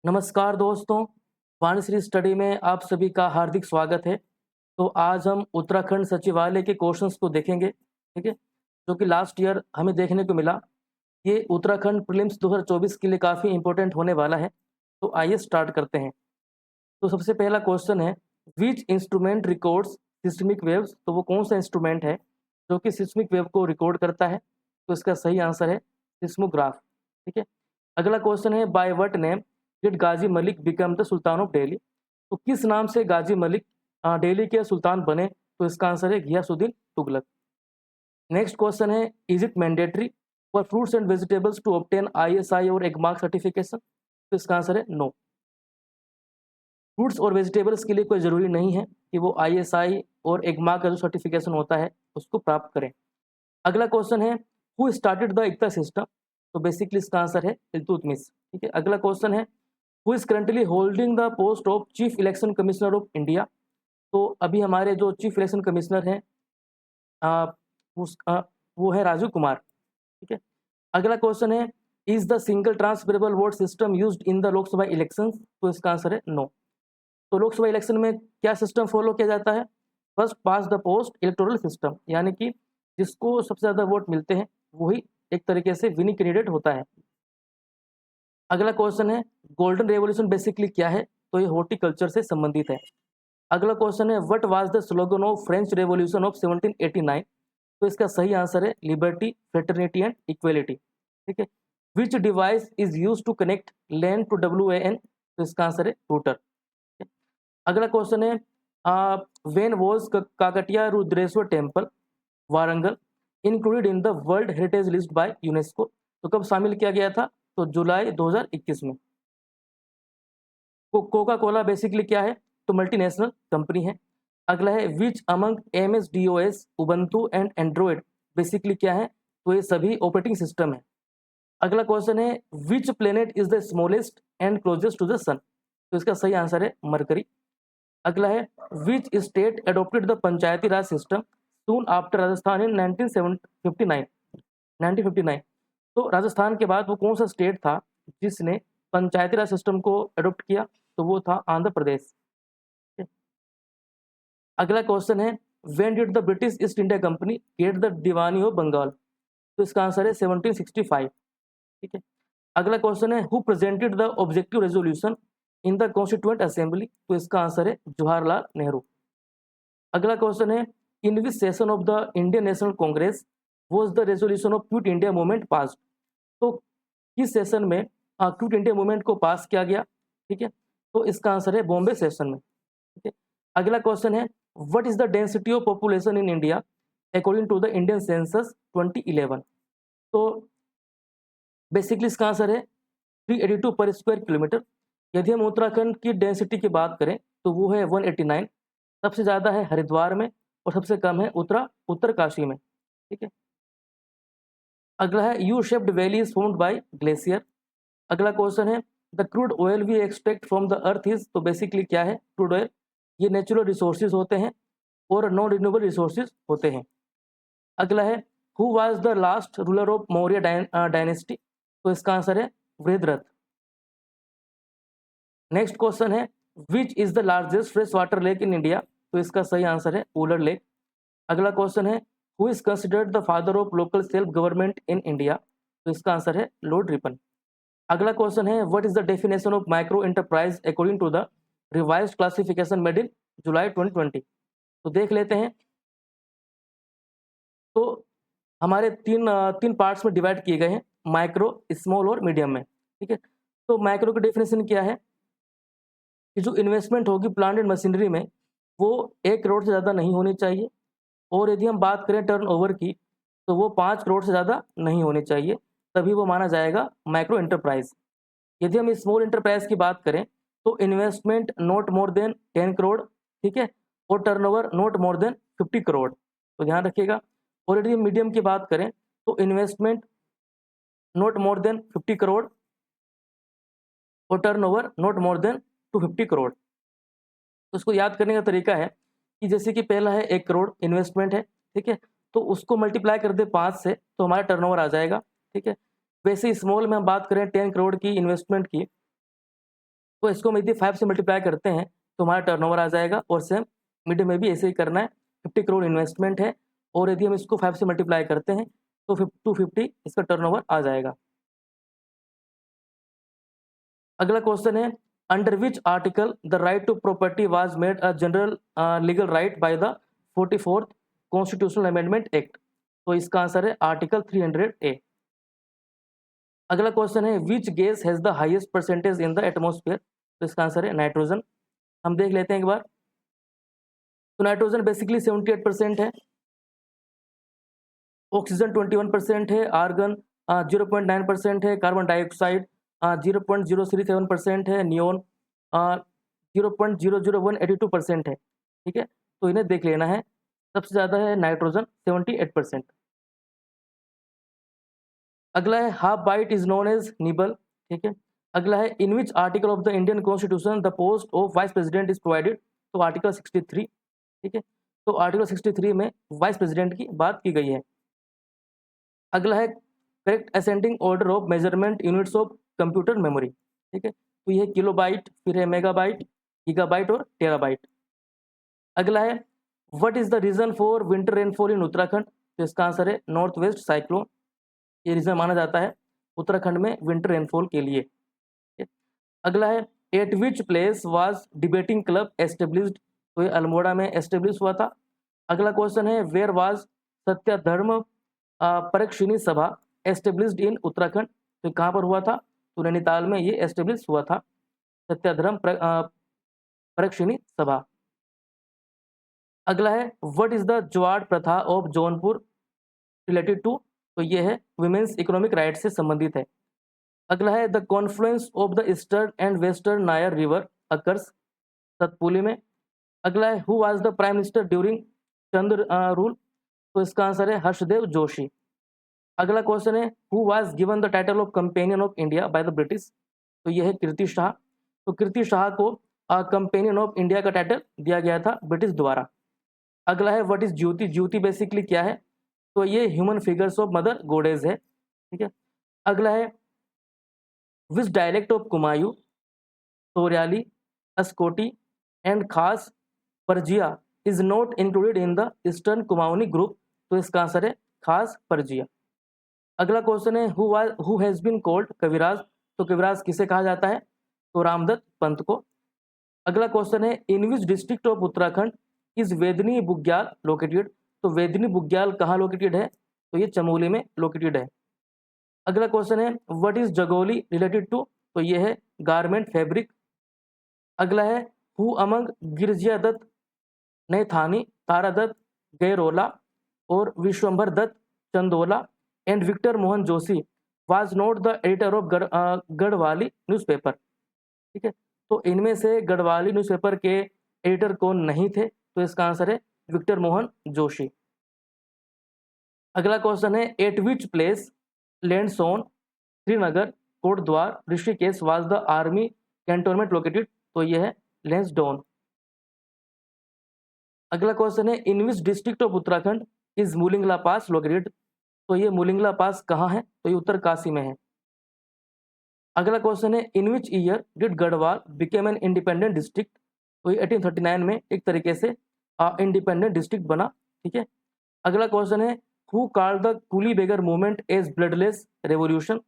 नमस्कार दोस्तों, वाणिश्री स्टडी में आप सभी का हार्दिक स्वागत है। तो आज हम उत्तराखंड सचिवालय के क्वेश्चंस को देखेंगे, ठीक है? जो कि लास्ट ईयर हमें देखने को मिला। ये उत्तराखंड प्रीलिम्स 2024 के लिए काफ़ी इंपॉर्टेंट होने वाला है। तो आइए स्टार्ट करते हैं। तो सबसे पहला क्वेश्चन है, which instrument records seismic waves? तो वो कौन सा इंस्ट्रूमेंट है जो कि सिस्मिक वेव को रिकॉर्ड करता है? तो इसका सही आंसर है सिस्मोग्राफ, ठीक है? अगला क्वेश्चन है, by what name did Ghazi Malik become the sultan of Delhi? तो किस नाम से गाजी मलिक दिल्ली के सुल्तान बने? तो इसका आंसर है घियासुद्दीन तुगलक। नेक्स्ट क्वेश्चन है, is it mandatory for fruits and vegetables to obtain ISI और एगमार्क सर्टिफिकेशन? तो इसका आंसर है नो। फ्रूट्स और वेजिटेबल्स के लिए कोई ज़रूरी नहीं है कि वो आईएसआई और एगमार्क का जो सर्टिफिकेशन होता है उसको प्राप्त करें। अगला क्वेश्चन है, हु स्टार्टेड द इक्ता सिस्टम? तो बेसिकली इसका आंसर है इल्तुतमिश, ठीक है। अगला क्वेश्चन है, who is currently holding the post of chief election commissioner of India? तो अभी हमारे जो चीफ इलेक्शन कमिश्नर हैं आ, वो है राजीव कुमार, ठीक है। अगला क्वेश्चन है, is the single transferable vote system used in the Lok Sabha election? तो इसका आंसर है नो। तो लोकसभा इलेक्शन में क्या सिस्टम फॉलो किया जाता है? First pass the post electoral system, यानी कि जिसको सबसे ज़्यादा वोट मिलते हैं वही एक तरीके से विनिंग कैंडिडेट होता है। अगला क्वेश्चन है, गोल्डन रेवोल्यूशन बेसिकली क्या है? तो ये हॉर्टिकल्चर से संबंधित है। अगला क्वेश्चन है, what was the slogan of French revolution of 1789? तो इसका सही आंसर है लिबर्टी, फ्रेटर्निटी एंड इक्वेलिटी, ठीक है। Which device is use to connect land to WAN? तो इसका आंसर है रूटर। अगला क्वेश्चन है, when was Kakatiya Rudreshwar temple Warangal included in the world heritage list by UNESCO? तो कब शामिल किया गया था? तो जुलाई 2021 में। कोका कोला बेसिकली क्या है? तो मल्टीनेशनल कंपनी है। अगला है, which among MS-DOS Ubuntu and Android basically क्या है? तो ये सभी ऑपरेटिंग सिस्टम है। अगला क्वेश्चन है, which planet is the smallest and closest to the sun? तो इसका सही आंसर है मरकरी। अगला है, which state adopted the Panchayati Raj system soon after Rajasthan in 1959? तो राजस्थान के बाद वो कौन सा स्टेट था जिसने पंचायती राज सिस्टम को एडोप्ट किया? तो वो था आंध्र प्रदेश। अगला क्वेश्चन है, when did the British East India company get the Diwani of Bengal? तो इसका आंसर है 1765, ठीक है। अगला क्वेश्चन है, who presented the objective resolution in the constituent assembly? तो इसका आंसर है जवाहरलाल नेहरू। अगला क्वेश्चन है, in which session of the Indian National Congress was the resolution of quit India movement passed? तो किस सेशन में क्विट इंडिया मूवमेंट को पास किया गया, ठीक है? तो इसका आंसर है बॉम्बे सेशन में, ठीक है। अगला क्वेश्चन है, what is the density of population in India according to the Indian census 2011? तो बेसिकली इसका आंसर है 382 पर स्क्वायर किलोमीटर। यदि हम उत्तराखंड की डेंसिटी की बात करें तो वो है 189। सबसे ज़्यादा है हरिद्वार में और सबसे कम है उत्तरकाशी में, ठीक है। अगला है, U shaped valley is formed by glacier. अगला क्वेश्चन है, the crude oil we extract from the earth is? तो बेसिकली क्या है क्रूड ऑयल? ये नेचुरल रिसोर्सेज होते हैं और नॉन रिन्यूएबल रिसोर्सेज होते हैं। अगला है, who was the last ruler of Maurya dynasty? तो इसका आंसर है वृहद्रथ। नेक्स्ट क्वेश्चन है, which is the largest fresh water lake in India? तो इसका सही आंसर है उलर लेक। अगला क्वेश्चन है, who is considered the father of local self government in India? तो इसका आंसर है लॉर्ड रिपन। अगला क्वेश्चन है, what is the definition of micro enterprise according to the revised classification made in July 2020? तो देख लेते हैं। तो हमारे तीन पार्ट्स में डिवाइड किए गए हैं, माइक्रो, स्मॉल और मीडियम में, ठीक है। तो माइक्रो की डेफिनेशन क्या है कि जो इन्वेस्टमेंट होगी प्लांट एंड मशीनरी में वो 1 करोड़ से ज़्यादा नहीं होनी चाहिए, और यदि हम बात करें टर्नओवर की तो वो 5 करोड़ से ज़्यादा नहीं होनी चाहिए, तभी वो माना जाएगा माइक्रो एंटरप्राइज। यदि हम स्मॉल एंटरप्राइज की बात करें तो investment not more then 10 crore, ठीक है, और turnover not more than 50 crore, तो ध्यान रखिएगा। और यदि हम मीडियम की बात करें तो investment not more than 50 crore और turnover not more than 250 crore. तो उसको याद करने का तरीका है कि जैसे कि पहला है 1 करोड़ इन्वेस्टमेंट है, ठीक है, तो उसको मल्टीप्लाई कर दे 5 से तो हमारा टर्नओवर आ जाएगा, ठीक है। वैसे स्मॉल में हम बात करें 10 करोड़ की इन्वेस्टमेंट की तो इसको हम यदि 5 से मल्टीप्लाई करते हैं तो हमारा टर्नओवर आ जाएगा। और सेम मिड में भी ऐसे ही करना है, 50 करोड़ इन्वेस्टमेंट है और यदि हम इसको 5 से मल्टीप्लाई करते हैं तो 250 इसका टर्नओवर आ जाएगा। अगला क्वेश्चन है, under which article the right to property was made a general legal right by the 44th constitutional amendment act. तो इसका आंसर है आर्टिकल 300A। अगला क्वेश्चन है, which gas has the highest percentage in the atmosphere. तो इसका answer है nitrogen. हम देख लेते हैं एक बार। तो नाइट्रोजन बेसिकली 78% है, ऑक्सीजन 21% है, आर्गन 0.9% है, कार्बन डाइऑक्साइड 0.037% है, नियोन 0.00182% है। ठीक है, तो इन्हें देख लेना है। सबसे ज़्यादा है नाइट्रोजन 78%। अगला है, half byte is known as nibble. ठीक है, अगला है, in which article of the Indian constitution the post of vice president is provided. तो आर्टिकल 63। ठीक है, तो आर्टिकल 63 में वाइस प्रेसिडेंट की बात की गई है। अगला है, correct ascending order of measurement units of computer memory. ठीक है, तो ये किलोबाइट, फिर है मेगाबाइट, गीगाबाइट और टेराबाइट। अगला है, what is the reason for winter rainfall in Uttarakhand. तो इसका आंसर है नॉर्थ वेस्ट साइक्लोन। ये रीजन माना जाता है उत्तराखंड में विंटर रेनफॉल के लिए। अगला है, at which place was debating club established. तो ये अल्मोड़ा में एस्टेब्लिश हुआ था। अगला क्वेश्चन है, वेयर वाज सत्य धर्म परक्षिणी सभा एस्टेब्लिश्ड इन उत्तराखंड। तो कहाँ पर हुआ था, तो नैनीताल में ये एस्टेब्लिश हुआ था, सत्याधर्म परक्षिणी सभा। अगला है, व्हाट इज द ज्वाड़ प्रथा ऑफ जौनपुर रिलेटेड टू। तो ये है वुमेन्स इकोनॉमिक राइट से संबंधित है। अगला है, the confluence of the eastern and western Nair river occurs Satpuli में। अगला है, who was the prime minister during Chandra rule. तो इसका आंसर है हर्षदेव जोशी। अगला क्वेश्चन है, who was given the title of companion of India by the British. तो यह है कीर्ति शाह। तो कीर्ति शाह को कंपेनियन ऑफ इंडिया का टाइटल दिया गया था ब्रिटिश द्वारा। अगला है, what is Jyoti. Jyoti basically क्या है, तो ये human figures of mother goddess है। ठीक है, अगला है, which dialect of Kumaon, Toriyali, Askoti and Khas Parjiya is not included in the eastern Kumaoni group. तो इसका आंसर है खास परजिया। अगला क्वेश्चन है, who has been called Kaviraj. तो कविराज किसे कहा जाता है, तो रामदत्त पंत को। अगला क्वेश्चन है, in which district of Uttarakhand is Vedni Bugyal located. तो वेदनी बुग्याल कहाँ लोकेटेड है, तो ये चमोली में लोकेटेड है। अगला क्वेश्चन है, what is Jagoli related to. तो ये है गारमेंट फैब्रिक। अगला है, हु अमंग गिरजिया दत्त, नैथानी, तारा दत्त, गैरोला और Vishwambhar Dutt Chandola and Victor Mohan Joshi was not the editor of Garhwali newspaper. ठीक है, तो इनमें से गढ़वाली न्यूज़पेपर के एडिटर कौन नहीं थे, तो इसका आंसर है विक्टर मोहन जोशी। अगला क्वेश्चन है, at which place Lansdowne, Srinagar, Kotdwar, Rishikesh was the army cantonment located. तो यह है लैंसडौन। अगला क्वेश्चन है, in which district of Uttarakhand is Mulingla pass located. तो ये मुलिंगला पास कहाँ है, तो ये उत्तरकाशी में है। अगला क्वेश्चन है, in which year did Garhwal become an independent district. तो ये 1839 में एक तरीके से इंडिपेंडेंट डिस्ट्रिक्ट बना। ठीक है, अगला क्वेश्चन है, who called the coolie Begar movement as bloodless revolution.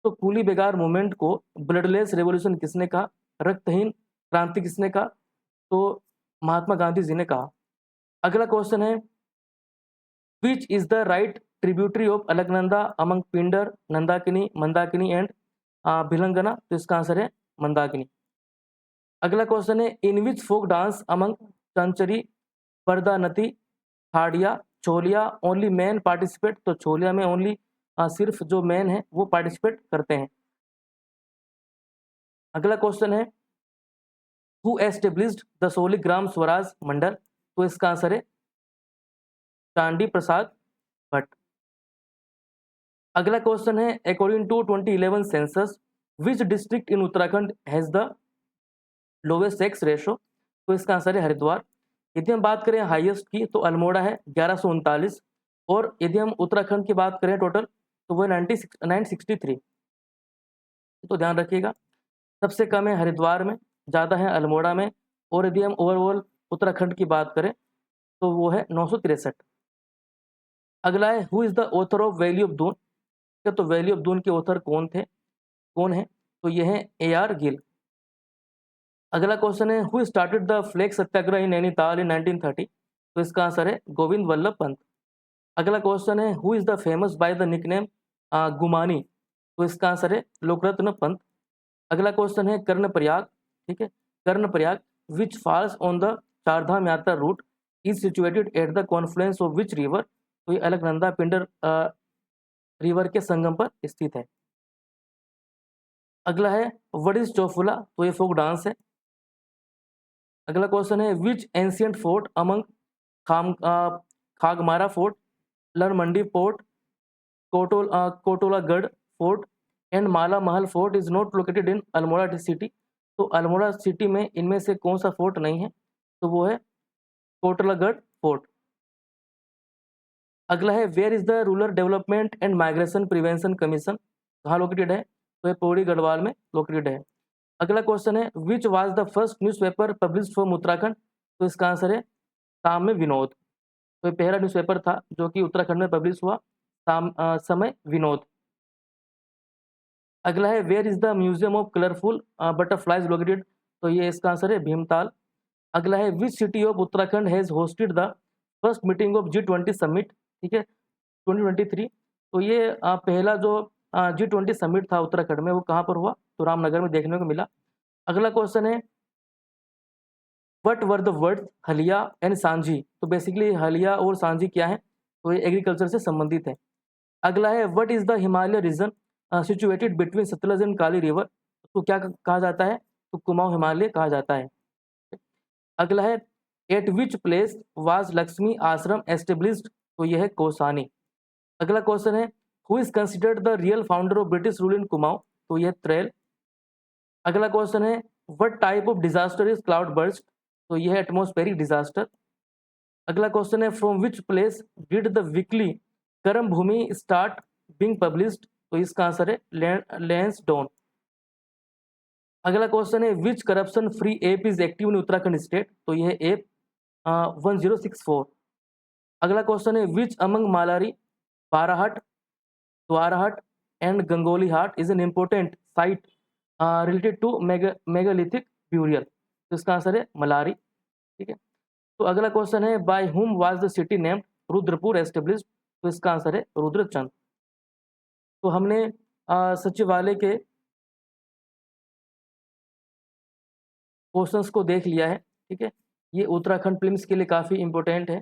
तो कूली बेगार मूवमेंट को ब्लडलेस रेवोल्यूशन किसने कहा, रक्तहीन क्रांति किसने कहा, तो महात्मा गांधी जी ने कहा। अगला क्वेश्चन है, which is the right tributary of Alaknanda among Pindar, Nandakini, Mandakini and Bhilangana. तो इसका आंसर है मंदाकिनी। अगला क्वेश्चन है, in which folk dance among Chanchari, Pardanti, Hadiya, Choliya only man participate. तो छोलिया में ओनली सिर्फ जो मैन है वो पार्टिसिपेट करते हैं। अगला क्वेश्चन है, हु एस्टेब्लिश्ड द सोलीग्राम स्वराज मंडल। तो इसका आंसर है चांडी प्रसाद भट्ट। अगला क्वेश्चन है, according to 2011 census which district in Uttarakhand has the lowest sex ratio. तो इसका आंसर है हरिद्वार। यदि हम बात करें हाईएस्ट की, तो अल्मोड़ा है 1139 और यदि हम उत्तराखंड की बात करें टोटल, तो वो 963। तो ध्यान रखिएगा। सबसे कम है हरिद्वार में, ज़्यादा है अल्मोड़ा में, और यदि हम ओवरऑल उत्तराखंड की बात करें तो वो है 963। अगला है who is the author of valley of Doon. तो वैली ऑफ दून के ऑथर कौन है? तो ये है AR गिल। अगला क्वेश्चन है हु स्टार्टेड द फ्लैग सत्याग्रह इन नैनीताल इन 1930। तो इसका आंसर है गोविंद वल्लभ पंत। अगला क्वेश्चन है who is the famous by the nickname Gumani. तो इसका आंसर है लोकरत्न पंत। अगला क्वेश्चन है कर्णप्रयाग, ठीक है, Karnaprayag which falls on the Chardham yatra route is situated at the confluence of which river. तो ये अलकनंदा पिंडर रिवर के संगम पर स्थित है। अगला है व्हाट इज चौफुला। तो ये फोक डांस है। अगला क्वेश्चन है which ancient fort among Khagmara fort, Larmandi fort, Kotolagarh fort and Mala Mahal fort is not located in Almora city. तो अल्मोड़ा सिटी में इनमें से कौन सा फोर्ट नहीं है? तो वो है कोटलागढ़ फोर्ट। अगला है where is the rural development and migration prevention commission, कहाँ लोकेटेड है? तो ये पौड़ी गढ़वाल में लोकेटेड है। अगला क्वेश्चन है which was the first newspaper published from Uttarakhand. तो इसका आंसर है साम्य विनोद। तो ये पहला न्यूज़पेपर था जो कि उत्तराखंड में पब्लिश हुआ, समय विनोद। अगला है where is the museum of colourful butterflies located. तो ये इसका आंसर है भीमताल। अगला है which city of Uttarakhand has hosted the first meeting of G20 summit, ठीक है, 2023। तो ये पहला जो G20 समिट था उत्तराखंड में वो कहाँ पर हुआ? तो रामनगर में देखने को मिला। अगला क्वेश्चन है what were the words Haliya and सांझी। तो बेसिकली हलिया और सांझी क्या है? तो ये एग्रीकल्चर से संबंधित है। अगला है what is the Himalaya region situated between Sutlej and Kali river. तो क्या कहा जाता है? तो कुमाऊं हिमालय कहा जाता है। अगला है at which place was Lakshmi आश्रम एस्टेब्लिश्ड। तो यह है कौसानी। अगला क्वेश्चन है who is considered the real founder of British rule in Kumaon. तो यह त्रेल। अगला क्वेश्चन है what type of disaster is cloud burst. तो यह है एटमॉस्फेरिक डिजास्टर। अगला क्वेश्चन है from which place did the weekly कर्म भूमि स्टार्ट बीइंग पब्लिश्ड। तो इसका आंसर है लैंसडाउन। अगला क्वेश्चन है which corruption free app is active in Uttarakhand state. तो यह ऐप 1064। अगला क्वेश्चन है which among Malari Barahat Dwarahat and Gangoli Hat is an important site related to megalithic burial. तो इसका आंसर है मलारी, ठीक है। तो अगला क्वेश्चन है by whom was the city named Rudrapur established. तो इसका आंसर है रुद्रचंद। तो हमने सचिवालय के क्वेश्चंस को देख लिया है, ठीक है। ये उत्तराखंड प्रीलिम्स के लिए काफ़ी इंपॉर्टेंट है।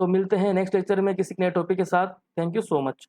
तो मिलते हैं नेक्स्ट लेक्चर में किसी नए टॉपिक के साथ। Thank you so much.